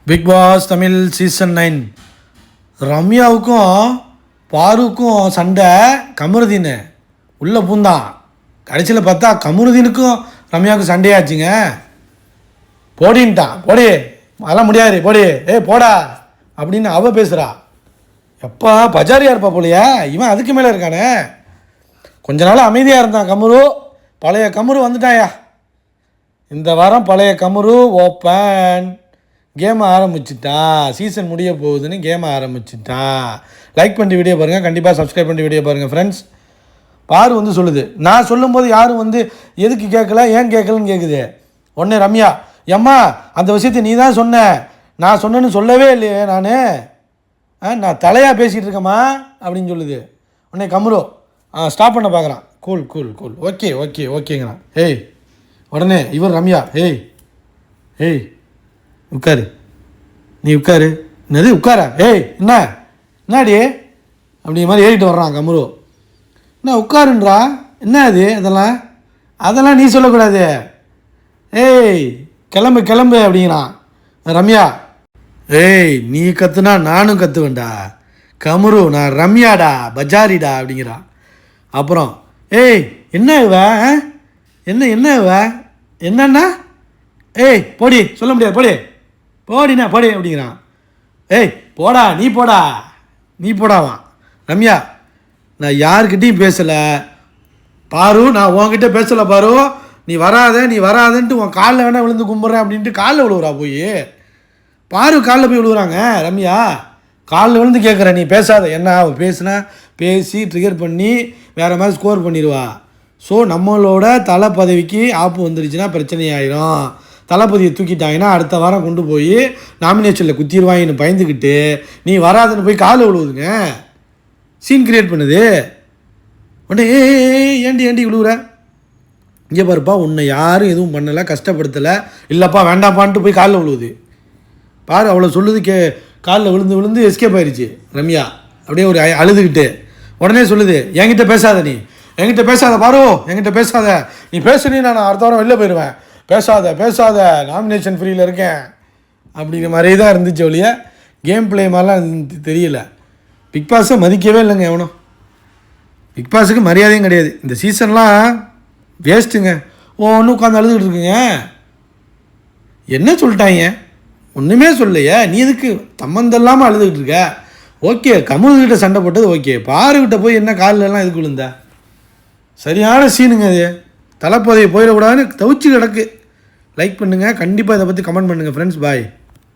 Big pass Tamil season 9 ரம்யாவுக்கும் பாருக்கும் சண்டை. கமருதீன் உள்ளே பூந்தான். கடைசியில் பார்த்தா கமருதீனுக்கும் ரம்யாவுக்கும் சண்டையாச்சுங்க. போடின்ட்டான். போடி அதெல்லாம் முடியாது, போடி போடா அப்படின்னு அவ பேசுகிறா. எப்பா பஜாரியாக இருப்பா போலையா இவன், அதுக்கு மேலே இருக்கானே. கொஞ்ச நாள் அமைதியாக இருந்தான் கமுரு. பழைய கமுரு வந்துட்டாயா. இந்த வாரம் பழைய கமுரு ஓப்பன் கேமை ஆரம்பிச்சுட்டான். சீசன் முடிய போகுதுன்னு கேமை ஆரம்பிச்சுட்டான். லைக் பண்ணி வீடியோ பாருங்கள், கண்டிப்பாக சப்ஸ்கிரைப் பண்ணி வீடியோ பாருங்கள் ஃப்ரெண்ட்ஸ். பாரு வந்து சொல்லுது, நான் சொல்லும்போது யாரும் வந்து எதுக்கு கேட்கல ஏன் கேட்கலன்னு கேட்குது. உடனே ரம்யா, எம்மா அந்த விஷயத்தை நீ தான் சொன்ன, நான் சொன்னேன்னு சொல்லவே இல்லையே நான் தலையாக பேசிகிட்டு இருக்கேம்மா அப்படின்னு சொல்லுது. உடனே கமுரு ஸ்டாப் பண்ண பார்க்குறான். Cool cool cool okay okay ஓகேங்கிறான். உடனே இவர் ரம்யா, ஏய் உட்காரு, நீ உட்காரு. என்னது உட்காரா? என்னடி அப்படிங்கிற மாதிரி ஏறிட்டு வர்றான் கமுரு. என்ன உட்காருன்றா, என்ன அது? அதெல்லாம் நீ சொல்லக்கூடாது. கிளம்பு கிளம்பு அப்படிங்கிறான். ரம்யா, நீ கத்துனா நானும் கத்துவேன்டா. கமுரு, நான் ரம்யாடா பஜாரிடா அப்படிங்கிறான். அப்புறம் என்ன இவ என்ன இவ என்னன்னா போடி சொல்ல முடியாது, போடினா போடி அப்படிங்கிறான். போடா நீ போடாவான். ரம்யா, நான் யாருக்கிட்டையும் பேசலை பாரு, நான் உன்கிட்ட பேசலை பாரு, நீ வராதன்ட்டு உன் காலில் வேணா விழுந்து கும்பிட்றேன் அப்படின்ட்டு காலில் விழுவுறா. போய் பாரு காலில் போய் விழுவுறாங்க. ரம்யா காலில் விழுந்து கேட்குற, நீ பேசாத. என்ன அவள் பேசுனா பேசி ட்ரிகர் பண்ணி வேறு மாதிரி ஸ்கோர் பண்ணிடுவா. ஸோ நம்மளோட தலை பதவிக்கு ஆப்பு வந்துருச்சுன்னா பிரச்சனையாயிரும். தளபதியை தூக்கிட்டாங்கன்னா அடுத்த வாரம் கொண்டு போய் நாமினேஷனில் குத்திடுவாங்கன்னு பயந்துக்கிட்டு நீ வராதுன்னு போய் காலில் விழுவுதுங்க. சீன் கிரியேட் பண்ணுது. உடனே ஏண்டி விழுவுற? இங்கே பாருப்பா, உன்னை யாரும் எதுவும் பண்ணலை, கஷ்டப்படுத்தலை, இல்லைப்பா வேண்டாப்பான்ட்டு போய் காலில் விழுவுது. பாரு அவ்வளோ சொல்லுது. காலில் விழுந்து எஸ்கேப் ஆயிடுச்சு ரம்யா. அப்படியே ஒரு அழுதுகிட்டு உடனே சொல்லுது, என்கிட்ட பேசாத, என்கிட்ட பேசாத பாரு, என்கிட்ட பேசாத. நீ பேசுனீ நான் அடுத்த வாரம் வெளில போயிடுவேன். பேசாத நாமினேஷன் ஃப்ரீயில் இருக்கேன் அப்படிங்கிற மாதிரியே தான் இருந்துச்சு. ஒழிய கேம் பிளே மாதிரிலாம் தெரியல. பிக் பாஸை மதிக்கவே இல்லைங்க எவனும். பிக் பாஸுக்கு மரியாதையும் கிடையாது. இந்த சீசன்லாம் வேஸ்ட்டுங்க. ஒன்று உட்காந்து அழுதுகிட்டு இருக்குங்க. என்ன சொல்லிட்டாங்க? ஒன்றுமே சொல்லலையே. நீ எதுக்கு சம்மந்தம் அழுதுகிட்டு இருக்க? ஓகே, கமுல்கிட்ட சண்டை போட்டது ஓகே, பாருக்கிட்ட போய் என்ன காலிலெல்லாம் எதுக்கு விழுந்த? சரியான சீனுங்க அது. தளபதியை போயிடக்கூடாதுன்னு தவிச்சு கிடக்கு. லைக் பண்ணுங்கள், கண்டிப்பாக இதை பற்றி கமெண்ட் பண்ணுங்கள் ஃப்ரெண்ட்ஸ். பாய்.